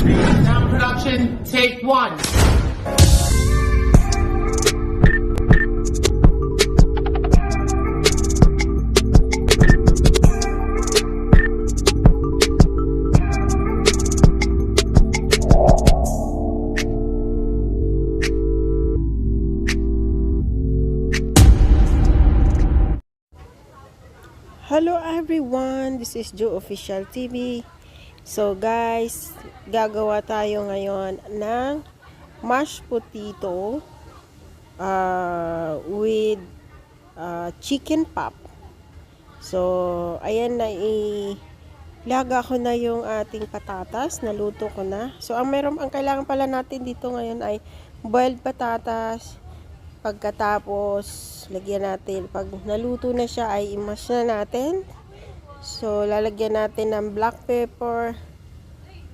Sound production, take one. Hello everyone, this is Joe Official TV. So guys, gagawa tayo ngayon ng mashed potato with chicken pop. So ayan na, ilaga ko na yung ating patatas, naluto ko na. So ang kailangan pala natin dito ngayon ay boiled patatas. Pagkatapos, lagyan natin, pag naluto na siya ay i-mash na natin. So, lalagyan natin ng black pepper,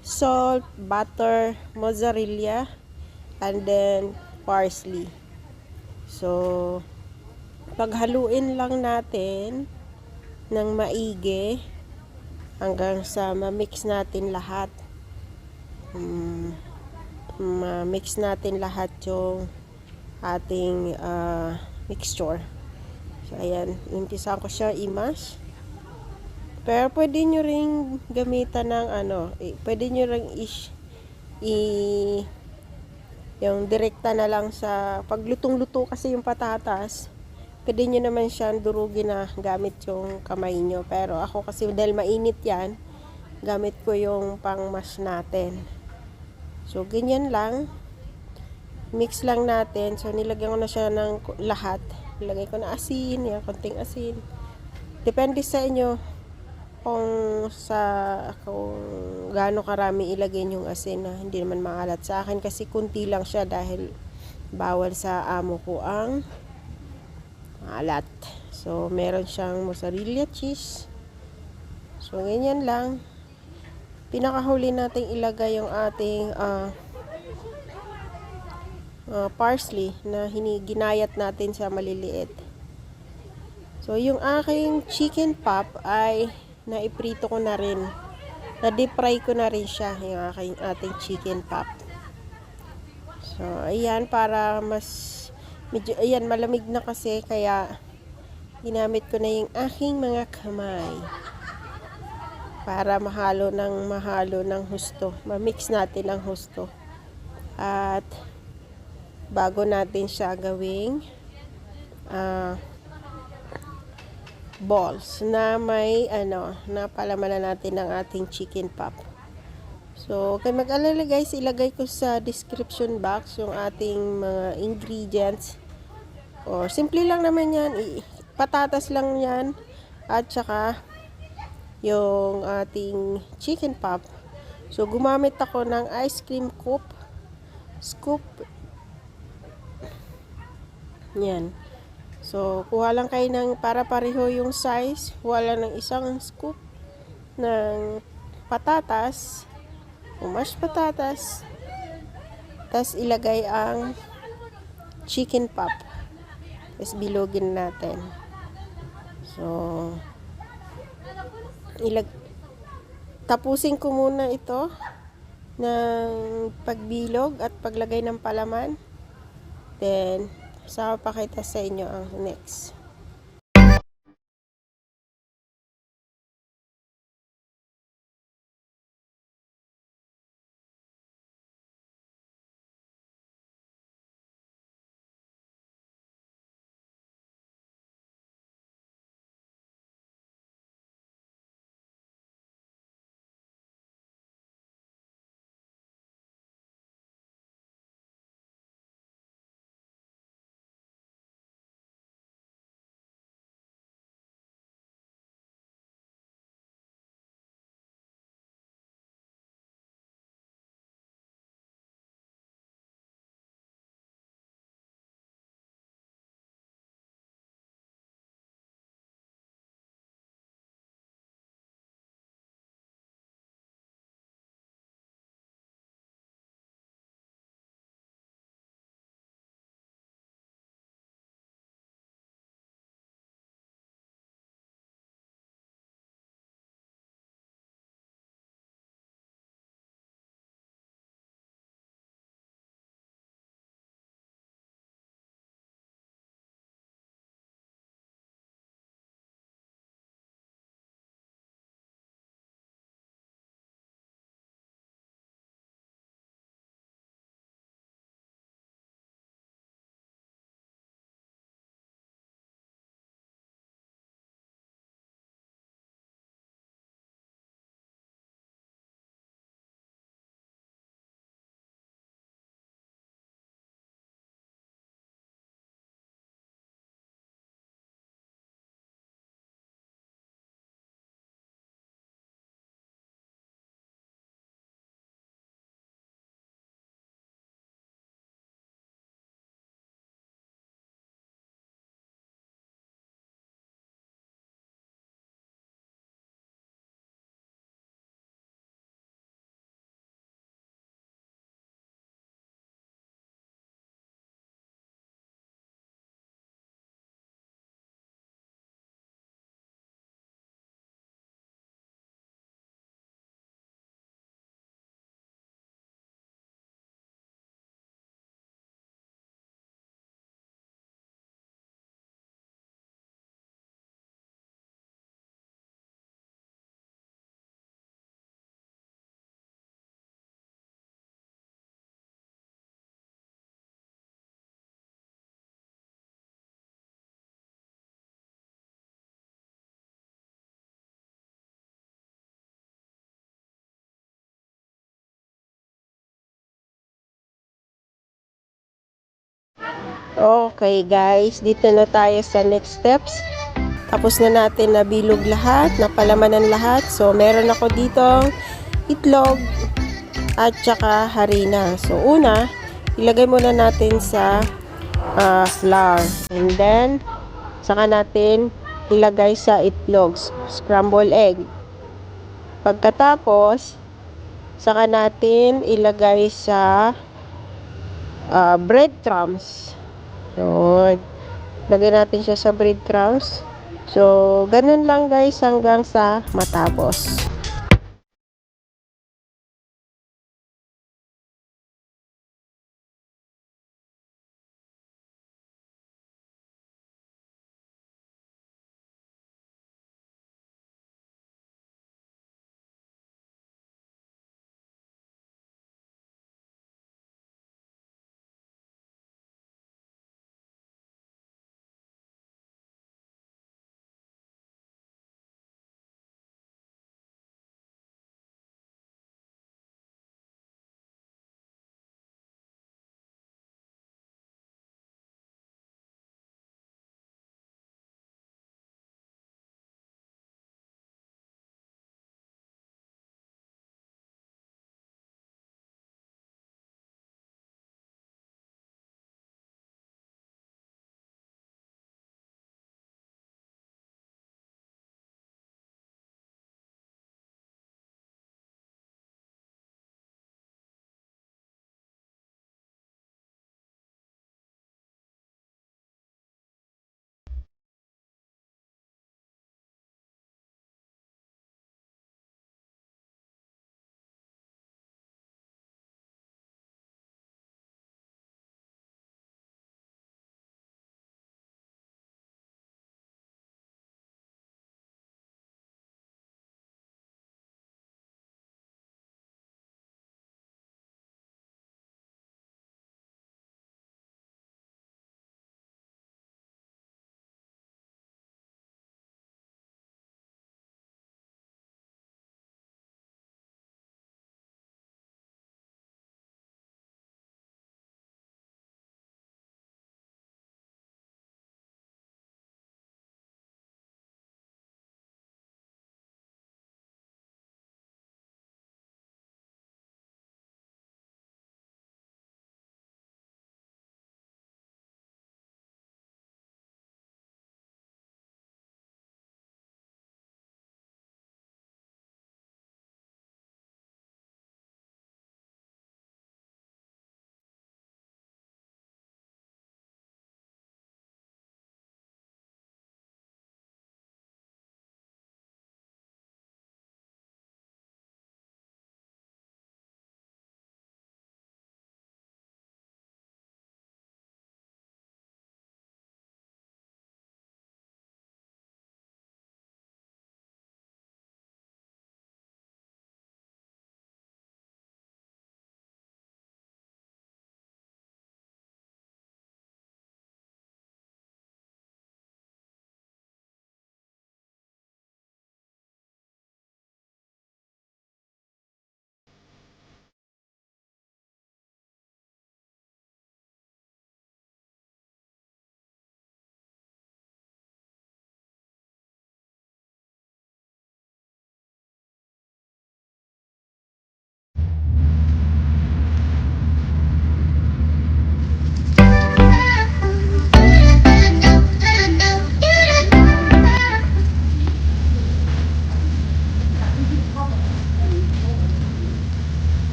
salt, butter, mozzarella, and then parsley. So, paghaluin lang natin ng maigi hanggang sa ma-mix natin lahat. Ma-mix natin lahat yung ating mixture. So, ayan. Umpisahan ko siya i-mash. Pero, pwede nyo ring gamitan ng pwede nyo ring yung direkta na lang sa paglutong-luto kasi yung patatas. Pwede nyo naman siyang durugin na gamit yung kamay nyo. Pero, ako kasi dahil mainit yan, gamit ko yung pang-mash natin. So, ganyan lang. Mix lang natin. So, nilagyan ko na siya ng lahat. Nilagay ko na asin. Yan, konting asin. Depende sa inyo kung gaano karami ilagay yung asin na hindi naman maalat. Sa akin kasi kunti lang siya dahil bawal sa amo ko ang maalat. So, meron siyang mozzarella cheese. So, ganyan lang. Pinakahuli nating ilagay yung ating parsley na ginayat natin sa maliliit. So, yung aking chicken pop ay naiprito ko na rin. Na-deep fry ko na rin siya, yung ating chicken pop. So, ayan, para medyo, ayan, malamig na kasi, kaya ginamit ko na yung aking mga kamay. Para mahalo ng husto. Ma-mix natin ng husto. At bago natin siya gawing balls na may na palamanan natin ng ating chicken pop. So, kay mag-alala guys, ilagay ko sa description box yung ating mga ingredients. Or simple lang naman yan, patatas lang yan at saka yung ating chicken pop. So, gumamit ako ng ice cream scoop. Yan. So, kuha lang kayo ng para pareho yung size. Kuha lang ng isang scoop ng patatas. Mash patatas. Tapos, ilagay ang chicken pop. Tapos, bilogin natin. So, tapusin ko muna ito ng pagbilog at paglagay ng palaman. Then, sa pakita sa inyo ang next. Okay guys, dito na tayo sa next steps. Tapos na natin nabilog lahat, napalamanan lahat. So, meron ako ditong itlog at saka harina. So, una, ilagay muna natin sa flour. And then, saka natin ilagay sa itlog, scrambled egg. Pagkatapos, saka natin ilagay sa breadcrumbs. Yun. Lagay natin siya sa breadcrumbs. So, ganun lang guys hanggang sa matapos.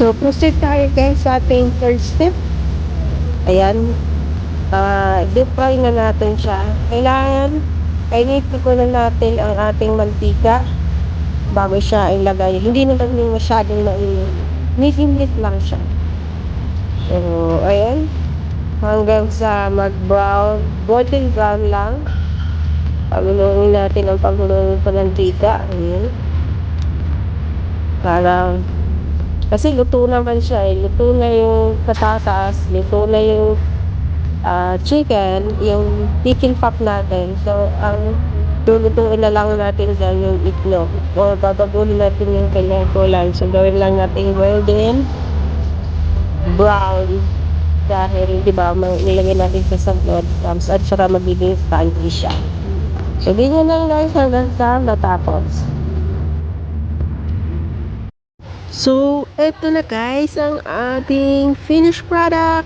So, proceed tayo guys sa ating third step. Ayan. Deep fry na natin siya. Kailangan, kainitin ko na natin ang ating mantika bago siya ilagay. Hindi naman yung masyadong mainit. Nihimit lang siya. So, ayan. Hanggang sa mag-brown, golden brown lang. Pagulunin natin ang pagulunin pa ng mantika. Ayan. Parang kasi luto naman siya eh. Luto na yung patatas, luto na yung chicken, yung chicken pop natin. So, ang Lulutuin na lang natin dyan yung itlog. O tatapunin natin yung kanyang kulay. So gawin lang natin golden brown. Dahil, di ba, nilagay natin sa breadcrumbs at saka magiging crunchy siya. So, ganyan lang guys hanggang sa natapos. So, eto na guys ang ating finished product.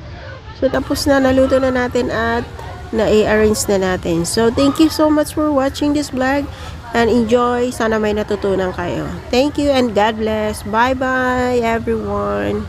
So, tapos na, naluto na natin at na-arrange na natin. So, thank you so much for watching this vlog and enjoy. Sana may natutunan kayo. Thank you and God bless. Bye-bye everyone.